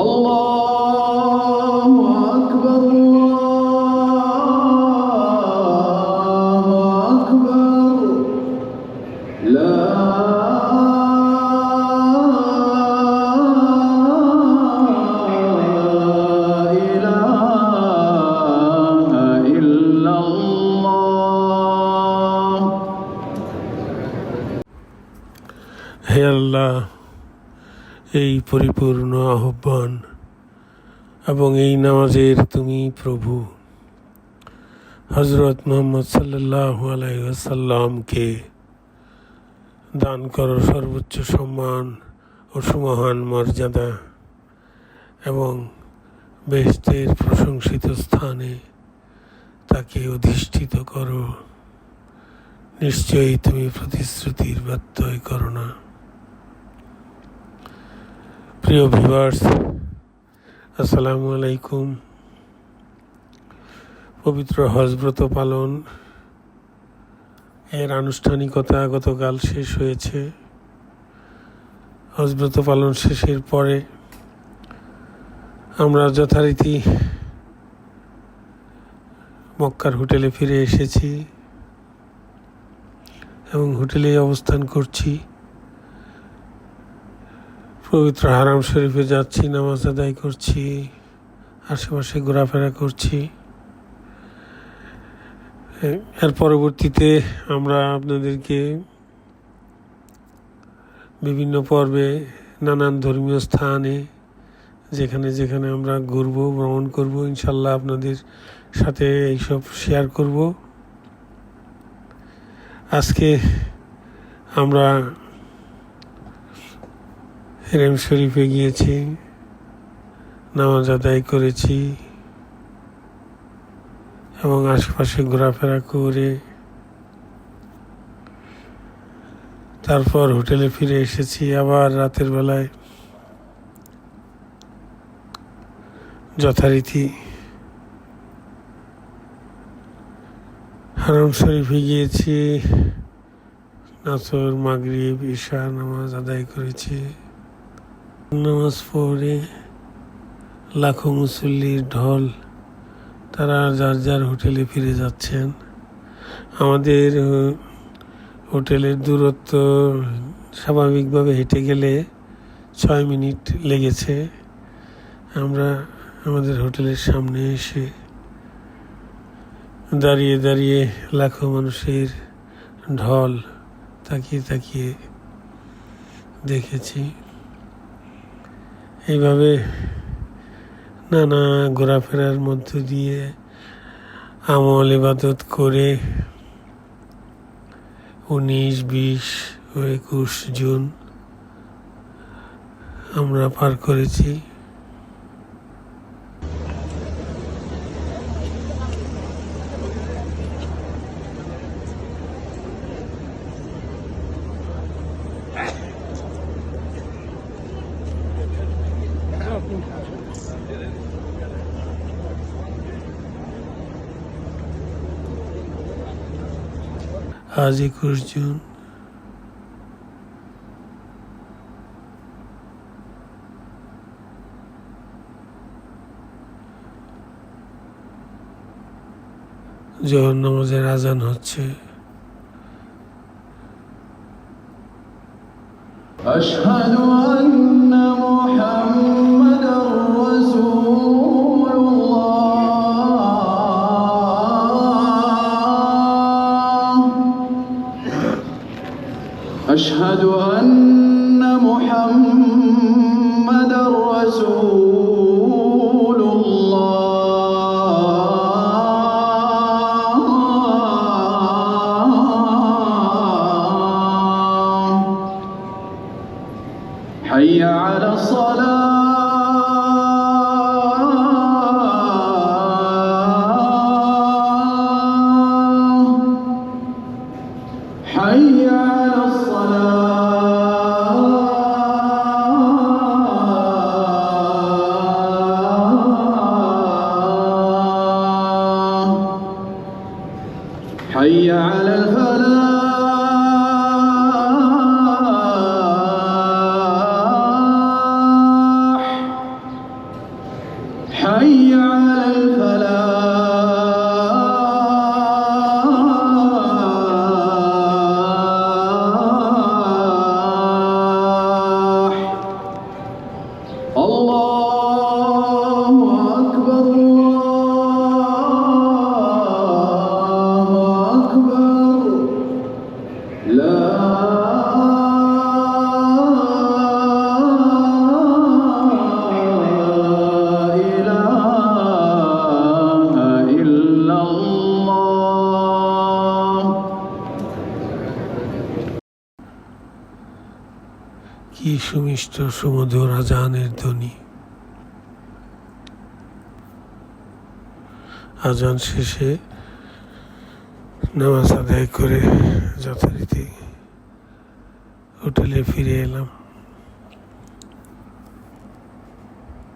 الله أكبر الله أكبر لا إله إلا الله হে আল্লাহ, এই পরিপূর্ণ আহ্বান এবং এই নামাজের তুমি প্রভু হযরত মুহাম্মদ সাল্লাল্লাহু আলাইহি ওয়াসাল্লামকে দান করো সর্বোচ্চ সম্মান ও সুমহান মর্যাদা এবং বেহেশতের প্রশংসিত স্থানে তাকে অধিষ্ঠিত করো। নিশ্চয়ই তুমি প্রতিশ্রুতির ব্যত্যয় করো না। প্রিয় ভিউয়ার্স, আসসালামু আলাইকুম। পবিত্র হজ ব্রত পালন এর আনুষ্ঠানিকতা গতকাল শেষ হয়েছে। হজ ব্রত পালন শেষের পরে আমরা যথারীতি মক্কার হোটেলে ফিরে এসেছি এবং হোটেলে অবস্থান করছি। পবিত্র হারাম শরীফে যাচ্ছি, নামাজ আদায় করছি, আশেপাশে ঘোরাফেরা করছি। এর পরবর্তীতে আমরা আপনাদেরকে বিভিন্ন পর্বে নানান ধর্মীয় স্থানে যেখানে যেখানে আমরা ঘুরবো, ভ্রমণ করব, ইনশাল্লাহ আপনাদের সাথে এইসব শেয়ার করব। আজকে আমরা হেরেম শরীফে গিয়েছি, নামাজ আদায় করেছি এবং আশেপাশে ঘোরাফেরা করে তারপর হোটেলে ফিরে এসেছি। আবার রাতের বেলায় যথারীতি হারাম শরীফে গিয়েছি, নাসর, মাগরিব, ঈশা নামাজ আদায় করেছি। নামাজ পড়ে লাখো মুসল্লির ঢল, তারা যার যার হোটেলে ফিরে যাচ্ছেন। আমাদের হোটেলের দূরত্ব স্বাভাবিকভাবে হেঁটে গেলে 6 মিনিট লেগেছে। আমরা আমাদের হোটেলের সামনে এসে দাঁড়িয়ে দাঁড়িয়ে লাখো মানুষের ঢল তাকিয়ে তাকিয়ে দেখেছি। এইভাবে নানা ঘোরাফেরার মধ্য দিয়ে আমল ইবাদত করে 19, 20 ও 21 জুন আমরা পার করেছি। আজ 21 জুন। জোহর নামাজের আজান হচ্ছে। أشهد أن محمدا رسول الله أشهد أن محمدا رسول الله حي على الفلاح الله أكبر الله أكبر لا إله إلا الله কি সুমিষ্ট সুমধুর আজানের ধ্বনি। আজান শেষে নামাজ আদায় করে যথারীতি হোটেলে ফিরে এলাম।